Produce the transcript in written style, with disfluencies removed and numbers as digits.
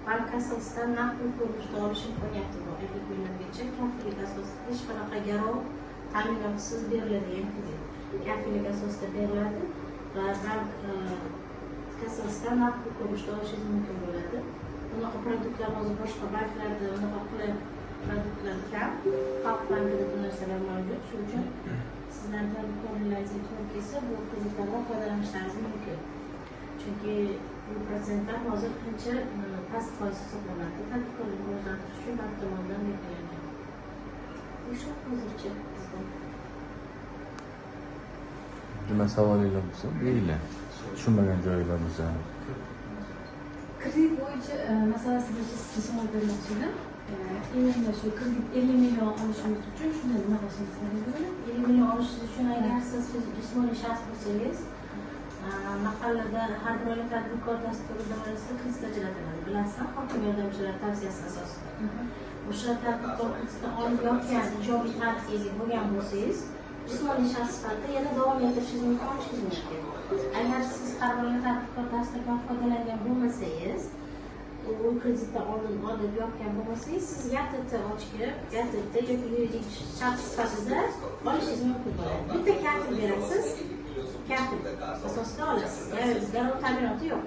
bank kassasidan naqd pul ko'rinishida olish imkoniyati bor. 50 milliongacha kafillik asosida hech qanaqa garov ta'minotsiz beriladigan kredit. Kafillik asosida beriladi va bank kassasidan naqd pul ko'rinishida olishingiz mumkin bo'ladi. Bunaqa produktlar hozir boshqa banklarda bunaqa qilib produktlar kam, Xalq bankida bu narsalar mavjud. Shuning uchun sizlar tadbirkorlaringizga to'g'ri kelsa, bu kreditlardan foydalanishlaringiz mumkin. Chunki bu prosentlar hozir ancha past foiz hisoblanadi. Tadbirkorlikni rivojlantirish uchun bank tomonidan belgilangan. Shu hozircha bizdan. Nima savolinglar bo'lsa, beringlar. Tushunmagan joyinglar bo'lsa. Kredit bo'yicha masalasida sizga savol bermoqchi edim. Endi shu kredit 50 million olishimiz uchun shunday nima qilishimiz kerak bo'ladi? 50 million olishingiz uchun agar siz jismoniy shaxs bo'lsangiz, mahallada har bir oila tadbirkor dasturi doirasida kredit ajratiladi. Bilasizmi, hokim yordamchilari tavsiyasi asosida. O'sha tadbirkor kreditni olib yotgan ijobiy tarixga ega bo'lgan bo'lsangiz, jismoniy shaxs sifatida yana davom ettirishingiz mumkin, olishingiz mumkin. Agar siz har bir oila tadbirkor dasturidan foydalangan bo'lmasangiz, u kreditdan oldin olib yotgan bo'lmasangiz, siz YATT ochib, YATT yoki yuridik shaxs sifatida olishingiz mumkin bo'ladi. Bitta karta berasiz, karta asosida olasiz. Garov ta'minoti yo'q.